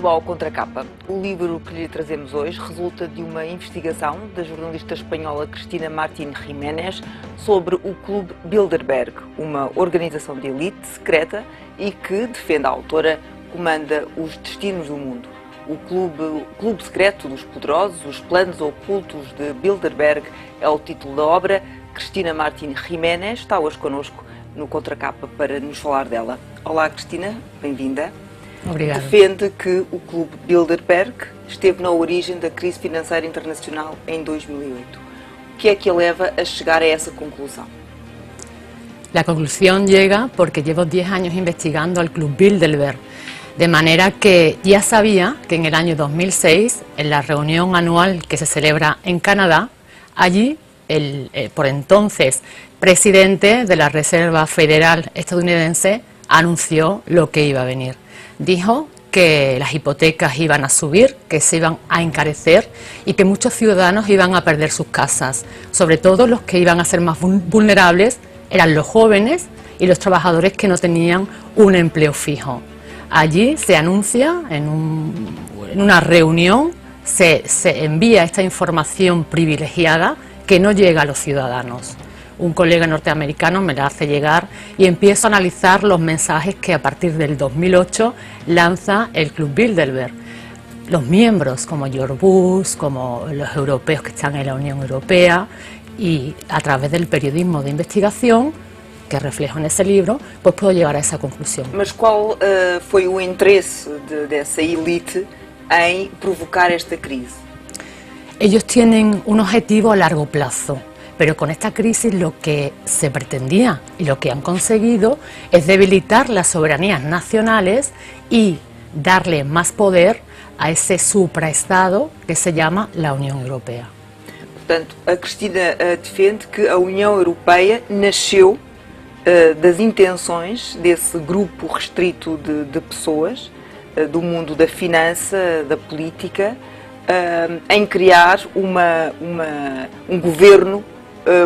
Bem-vindo ao Contracapa. O livro que lhe trazemos hoje resulta de uma investigação da jornalista espanhola Cristina Martín Jiménez sobre o Clube Bilderberg, uma organização de elite secreta e que, defende a autora, comanda os destinos do mundo. O Clube Secreto dos Poderosos, os planos ocultos de Bilderberg, é o título da obra. Cristina Martín Jiménez está hoje connosco no Contracapa para nos falar dela. Olá, Cristina, bem-vinda. Obrigada. Defende que o Clube Bilderberg esteve na origem da crise financeira internacional em 2008. O que é que a leva a chegar a esa conclusión? La conclusión llega porque llevo 10 años investigando al Club Bilderberg, de manera que ya sabía que en el año 2006, en la reunión anual que se celebra en Canadá, allí el por entonces presidente de la Reserva Federal estadounidense anunció lo que iba a venir. Dijo que las hipotecas iban a subir, que se iban a encarecer y que muchos ciudadanos iban a perder sus casas. Sobre todo los que iban a ser más vulnerables eran los jóvenes y los trabajadores que no tenían un empleo fijo. Allí se anuncia, en una reunión, se envía esta información privilegiada que no llega a los ciudadanos. Un colega norteamericano me la hace llegar y empiezo a analizar los mensajes que a partir del 2008 lanza el Club Bilderberg. Los miembros como George Bush, como los europeos que están en la Unión Europea, y a través del periodismo de investigación que reflejo en ese libro, pues puedo llegar a esa conclusión. Mas qual foi o interesse dessa elite em provocar esta crise? Ellos tienen un objetivo a largo plazo, pero con esta crisis lo que se pretendía y lo que han conseguido es debilitar las soberanías nacionales y darle más poder a ese supraestado que se llama la Unión Europea. Portanto, a Cristina defende que a União Europeia nasceu das intenções desse grupo restrito de pessoas do mundo da finança, da política, em criar um governo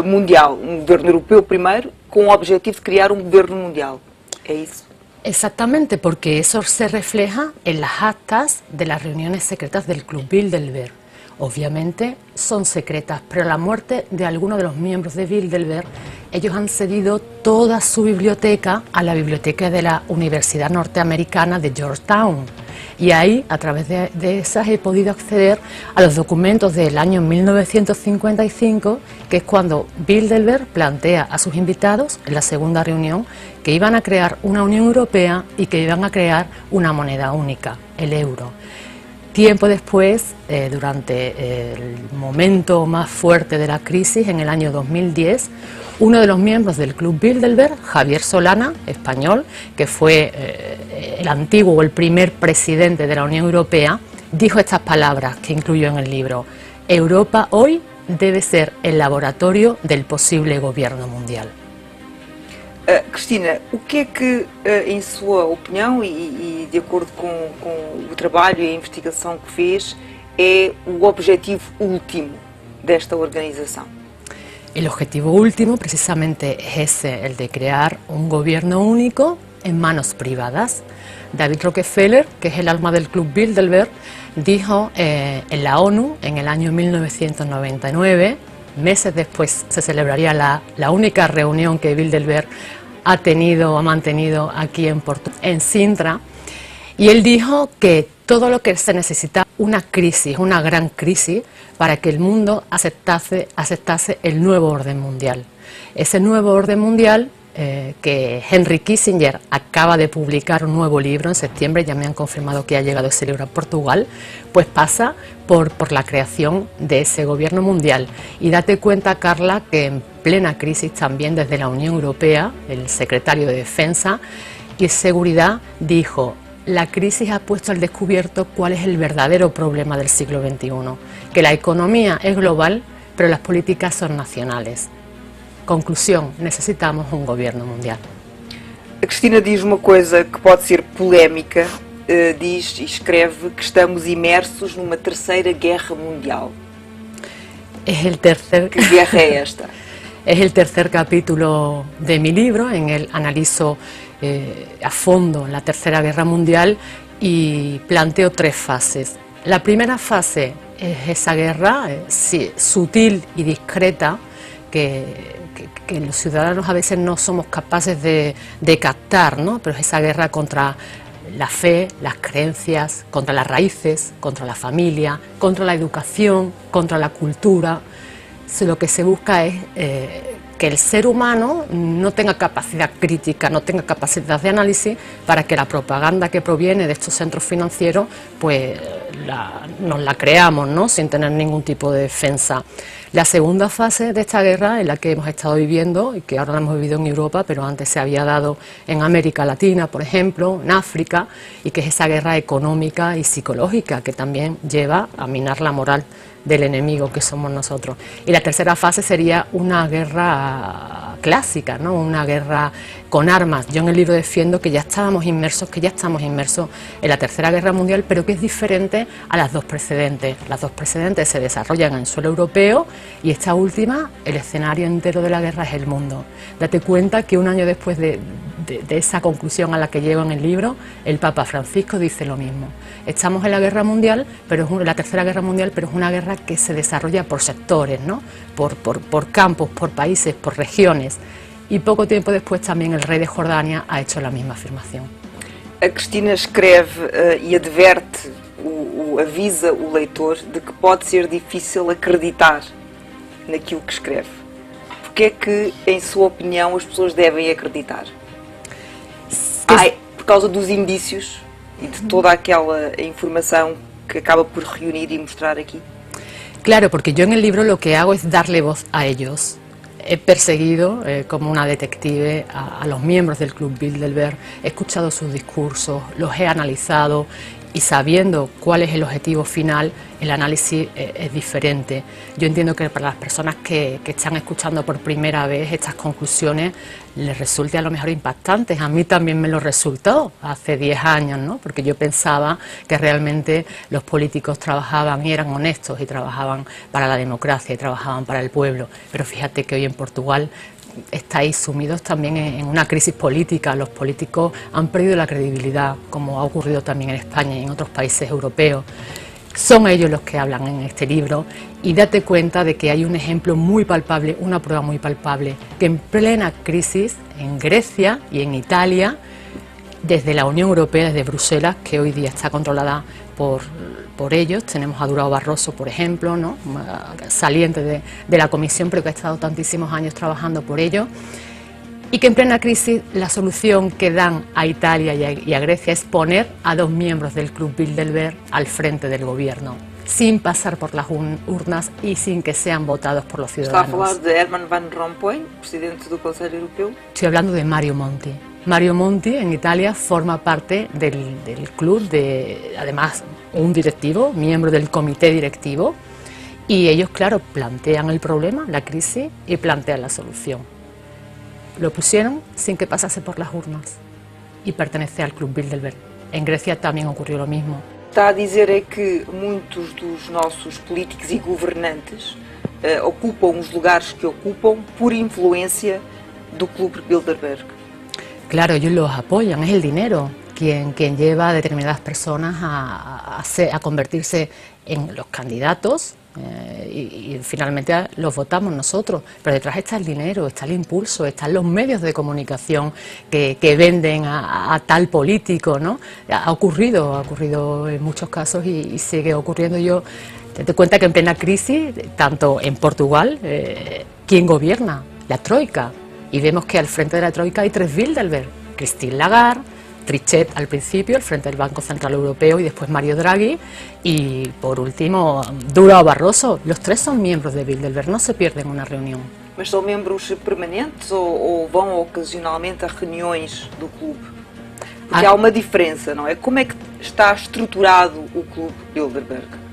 mundial, um governo europeu primeiro, com o objetivo de criar um governo mundial. ¿É isso? Exactamente, porque eso se refleja en las actas de las reuniones secretas del Club Bilderberg. Obviamente son secretas, pero a la muerte de algunos de los miembros de Bilderberg, ellos han cedido toda su biblioteca a la biblioteca de la Universidad Norteamericana de Georgetown. Y ahí, a través de esas, he podido acceder a los documentos del año 1955, que es cuando Bilderberg plantea a sus invitados, en la segunda reunión, que iban a crear una Unión Europea y que iban a crear una moneda única, el euro. Tiempo después, durante el momento más fuerte de la crisis, en el año 2010, uno de los miembros del Club Bilderberg, Javier Solana, español, que fue el antiguo o el primer presidente de la Unión Europea, dijo estas palabras que incluyó en el libro: Europa hoy debe ser el laboratorio del posible gobierno mundial. Cristina, o que é que, em sua opinião e de acordo com o trabalho e a investigação que fez, é o objetivo último desta organização? El objetivo último precisamente es ese, el de crear un gobierno único en manos privadas. David Rockefeller, que es el alma del Club Bilderberg, dijo en la ONU en el año 1999, meses después se celebraría la única reunión que Bilderberg ha mantenido aquí en Sintra, y él dijo que todo lo que se necesita, una crisis, una gran crisis, para que el mundo aceptase el nuevo orden mundial. Ese nuevo orden mundial que Henry Kissinger acaba de publicar un nuevo libro en septiembre, ya me han confirmado que ha llegado ese libro a Portugal, pues pasa por la creación de ese gobierno mundial. Y date cuenta, Carla, que en plena crisis también desde la Unión Europea, el secretario de Defensa y Seguridad dijo: la crisis ha puesto al descubierto cuál es el verdadero problema del siglo XXI, que la economía es global, pero las políticas son nacionales. Conclusión, necesitamos un gobierno mundial. A Cristina diz uma coisa que pode ser polémica, diz e escreve que estamos imersos numa terceira guerra mundial. Es el tercer... ¿Qué guerra es esta? Es el tercer capítulo de mi libro, en el analizo a fondo la Tercera Guerra Mundial y planteo tres fases. La primera fase es esa guerra sutil y discreta que los ciudadanos a veces no somos capaces de captar, ¿no? Pero es esa guerra contra la fe, las creencias, contra las raíces, contra la familia, contra la educación, contra la cultura. Lo que se busca es que el ser humano no tenga capacidad crítica, no tenga capacidad de análisis, para que la propaganda que proviene de estos centros financieros pues nos la creamos, ¿no? Sin tener ningún tipo de defensa. La segunda fase de esta guerra es la que hemos estado viviendo y que ahora la hemos vivido en Europa, pero antes se había dado en América Latina, por ejemplo, en África, y que es esa guerra económica y psicológica que también lleva a minar la moral del enemigo que somos nosotros. Y la tercera fase sería una guerra clásica, ¿no? Una guerra con armas. Yo en el libro defiendo que ya estamos inmersos en la Tercera Guerra Mundial, pero que es diferente a las dos precedentes. Las dos precedentes se desarrollan en suelo europeo y esta última, el escenario entero de la guerra es el mundo. Date cuenta que un año después de esa conclusión a la que llego en el libro, el Papa Francisco dice lo mismo. Estamos en la guerra mundial, pero es la Tercera Guerra Mundial, pero es una guerra que se desarrolla por sectores, ¿no? Por campos, por países, por regiones. Y poco tiempo después también el rey de Jordania ha hecho la misma afirmación. A Cristina escreve e adverte, avisa o leitor de que pode ser difícil acreditar naquilo que escreve. Porque é que, em sua opinião, as pessoas devem acreditar? Por causa dos indícios y de toda aquella información que acaba por reunir y mostrar aquí. Claro, porque yo en el libro lo que hago es darle voz a ellos. He perseguido como una detective a los miembros del Club Bilderberg, he escuchado sus discursos, los he analizado y sabiendo cuál es el objetivo final, el análisis es diferente. Yo entiendo que para las personas que están escuchando por primera vez estas conclusiones les resulte a lo mejor impactantes. A mí también me lo resultó hace 10 años, ¿no? Porque yo pensaba que realmente los políticos trabajaban y eran honestos y trabajaban para la democracia y trabajaban para el pueblo. Pero fíjate que hoy en Portugal estáis sumidos también en una crisis política. Los políticos han perdido la credibilidad, como ha ocurrido también en España y en otros países europeos. Son ellos los que hablan en este libro y date cuenta de que hay un ejemplo muy palpable, una prueba muy palpable, que en plena crisis en Grecia y en Italia, desde la Unión Europea, desde Bruselas, que hoy día está controlada por ellos, tenemos a Durão Barroso, por ejemplo, ¿no? Saliente de la Comisión, pero que ha estado tantísimos años trabajando por ello, y que en plena crisis la solución que dan a Italia y a Grecia es poner a dos miembros del Club Bilderberg al frente del gobierno, sin pasar por las urnas y sin que sean votados por los ciudadanos. ¿Está a hablar de Herman Van Rompuy, presidente del Consejo Europeo? Estoy hablando de Mario Monti. Mario Monti en Italia forma parte del club, además un directivo, miembro del comité directivo, y ellos, claro, plantean el problema, la crisis, y plantean la solución. Lo pusieron sin que pasase por las urnas y pertenece al Club Bilderberg. En Grecia también ocurrió lo mismo. Está a dizer é que muitos dos nossos políticos e governantes ocupam os lugares que ocupam por influência do Club Bilderberg. Claro, ellos los apoyan, es el dinero quien lleva a determinadas personas a convertirse en los candidatos y finalmente los votamos nosotros, pero detrás está el dinero, está el impulso, están los medios de comunicación que venden a tal político, ¿no? Ha ocurrido en muchos casos y sigue ocurriendo. Yo te doy cuenta que en plena crisis, tanto en Portugal, ¿quién gobierna? La Troika. Y vemos que al frente de la Troika hay tres Bilderberg, Christine Lagarde, Trichet al principio, al frente del Banco Central Europeo, y después Mario Draghi, y por último Durão Barroso. Los tres son miembros de Bilderberg, no se pierden una reunión. ¿Mas son miembros permanentes o van ocasionalmente a reuniões do clube? Porque há uma diferença, não é? Como é que está estruturado o Club Bilderberg?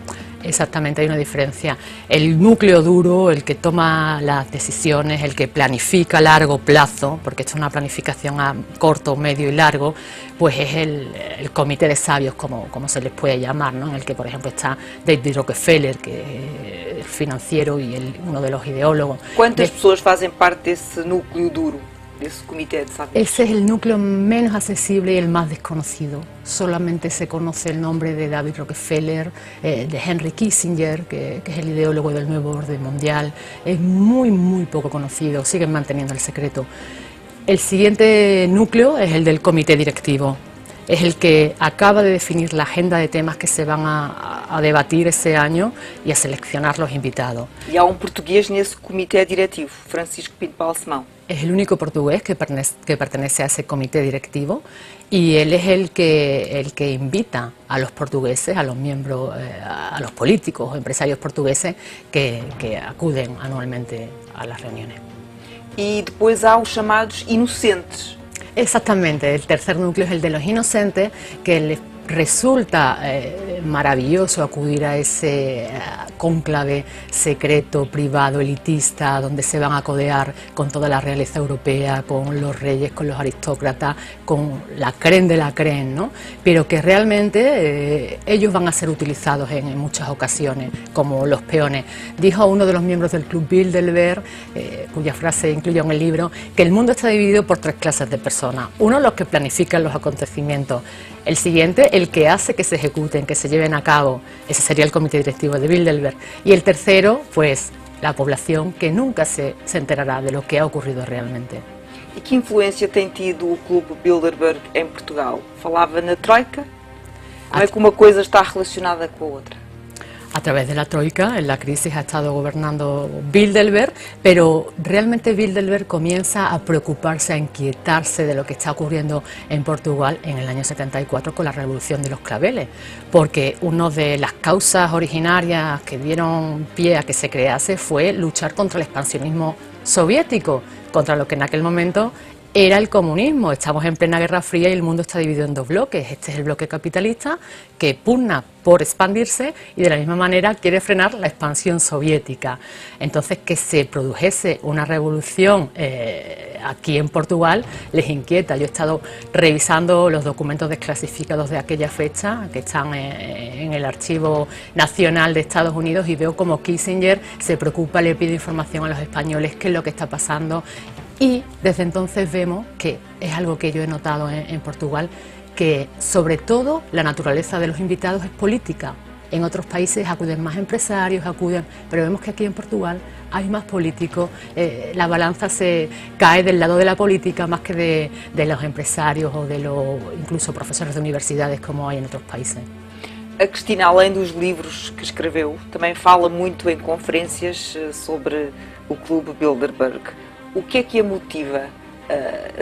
Exactamente, hay una diferencia. El núcleo duro, el que toma las decisiones, el que planifica a largo plazo, porque esto es una planificación a corto, medio y largo, pues es el comité de sabios, como se les puede llamar, ¿no? En el que, por ejemplo, está David Rockefeller, que es el financiero y uno de los ideólogos. ¿Cuántas personas hacen parte de ese núcleo duro? desse comitê de Satisfecho? Ese es el núcleo menos accesible y el más desconocido. Solamente se conoce el nombre de David Rockefeller, de Henry Kissinger, que es el ideólogo del nuevo orden mundial. Es muy poco conocido, siguen manteniendo el secreto. El siguiente núcleo es el del comité directivo. Es el que acaba de definir la agenda de temas que se van a debatir ese año y a seleccionar los invitados. E há portugués nesse comitê diretivo, Francisco Pinto Balsemão. Es el único portugués que pertenece a ese comité directivo y él es el que invita a los portugueses, a los miembros, a los políticos o empresarios portugueses que acuden anualmente a las reuniones. E depois há os chamados inocentes. Exactamente, el tercer núcleo es el de los inocentes, que les resulta maravilloso acudir a ese cónclave secreto, privado, elitista, donde se van a codear con toda la realeza europea, con los reyes, con los aristócratas, con la crème de la crème, ¿no? Pero que realmente ellos van a ser utilizados en muchas ocasiones como los peones. Dijo uno de los miembros del Club Bilderberg, cuya frase incluyo en el libro, que el mundo está dividido por tres clases de personas. Uno, los que planifican los acontecimientos. El siguiente, el que hace que se ejecuten, que se lleven a cabo. Ese sería el comité directivo de Bilderberg. Y el tercero, pues, la población que nunca se enterará de lo que ha ocurrido realmente. E que influência tem tido o Clube Bilderberg em Portugal? Falava na Troika? Como é que uma coisa está relacionada com a outra? A través de la Troika, en la crisis ha estado gobernando Bilderberg, pero realmente Bilderberg comienza a preocuparse, a inquietarse de lo que está ocurriendo en Portugal en el año 74 con la Revolución de los Claveles, porque una de las causas originarias que dieron pie a que se crease fue luchar contra el expansionismo soviético, contra lo que en aquel momento era el comunismo. Estamos en plena Guerra Fría y el mundo está dividido en dos bloques. Este es el bloque capitalista que pugna por expandirse y de la misma manera quiere frenar la expansión soviética. Entonces, que se produjese una revolución aquí en Portugal les inquieta. Yo he estado revisando los documentos desclasificados de aquella fecha que están en el Archivo Nacional de Estados Unidos y veo como Kissinger se preocupa, le pide información a los españoles, qué es lo que está pasando. Y desde entonces vemos que es algo que yo he notado en Portugal, que sobre todo la naturaleza de los invitados es política. En otros países acuden más empresarios, pero vemos que aquí en Portugal hay más políticos, la balanza se cae del lado de la política más que de los empresarios o de los incluso profesores de universidades como hay en otros países. A Cristina, além dos livros que escreveu, também fala muito em conferências sobre o Clube Bilderberg. O que é que a motiva?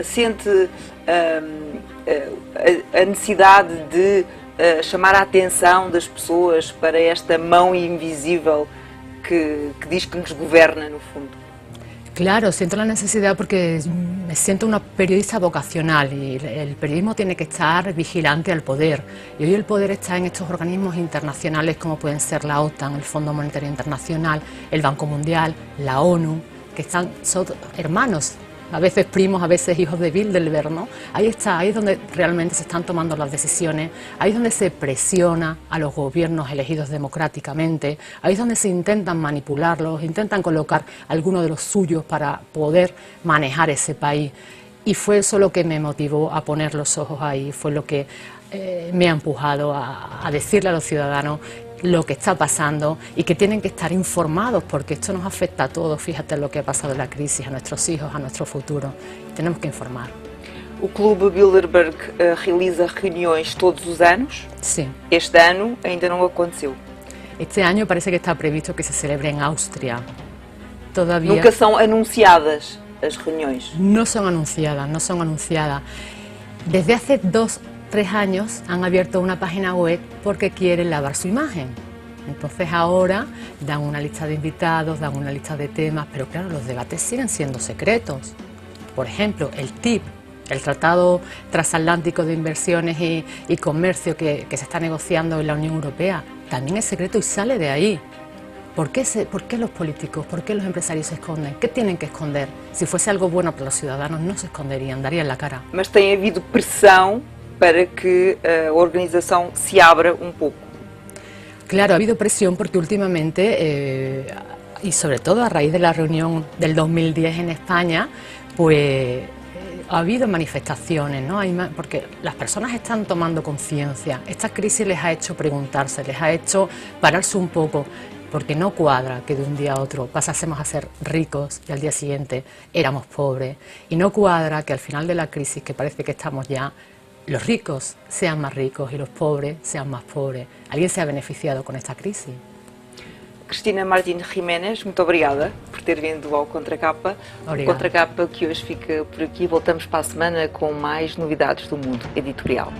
Sente a necessidade de chamar a atenção das pessoas para esta mão invisível que diz que nos governa, no fundo? Claro, siento la necesidad porque me siento una periodista vocacional y el periodismo tiene que estar vigilante al poder. Y hoy el poder está en estos organismos internacionales como pueden ser la OTAN, el Fondo Monetario Internacional, el Banco Mundial, la ONU, que son hermanos, a veces primos, a veces hijos de Bilderberg, ¿no? Ahí está, ahí es donde realmente se están tomando las decisiones, ahí es donde se presiona a los gobiernos elegidos democráticamente, ahí es donde se intentan manipularlos, intentan colocar algunos de los suyos para poder manejar ese país. Y fue eso lo que me motivó a poner los ojos ahí, fue lo que me ha empujado a decirle a los ciudadanos lo que está pasando y que tienen que estar informados porque esto nos afecta a todos. Fíjate lo que ha pasado en la crisis, a nuestros hijos, a nuestro futuro. Tenemos que informar. O Clube Bilderberg realiza reuniões todos os anos? Sí. Este ano ainda não aconteceu. Este año parece que está previsto que se celebre en Austria. Todavía nunca são anunciadas as reuniões? No son anunciadas, no son anunciadas. Desde hace 3 años han abierto una página web porque quieren lavar su imagen. Entonces ahora dan una lista de invitados, dan una lista de temas, pero claro, los debates siguen siendo secretos. Por ejemplo, el TIP, el Tratado Transatlántico de Inversiones y Comercio que se está negociando en la Unión Europea, también es secreto y sale de ahí. ¿Por qué los políticos, por qué los empresarios se esconden? ¿Qué tienen que esconder? Si fuese algo bueno para los ciudadanos no se esconderían, darían la cara. Mas tem habido pressão para que a organización se abra un poco. Claro, ha habido presión porque últimamente, y sobre todo a raíz de la reunión del 2010 en España, pues ha habido manifestaciones, ¿no? Porque las personas están tomando conciencia. Esta crisis les ha hecho preguntarse, les ha hecho pararse un poco, porque no cuadra que de un día a otro pasásemos a ser ricos y al día siguiente éramos pobres. Y no cuadra que al final de la crisis, que parece que estamos ya, los ricos sean más ricos y los pobres sean más pobres. ¿Alguien se ha beneficiado con esta crisis? Cristina Martins Giménez, muito obrigada por ter vindo ao Contracapa. O Contracapa que hoje fica por aqui. Voltamos para a semana com mais novidades do mundo editorial.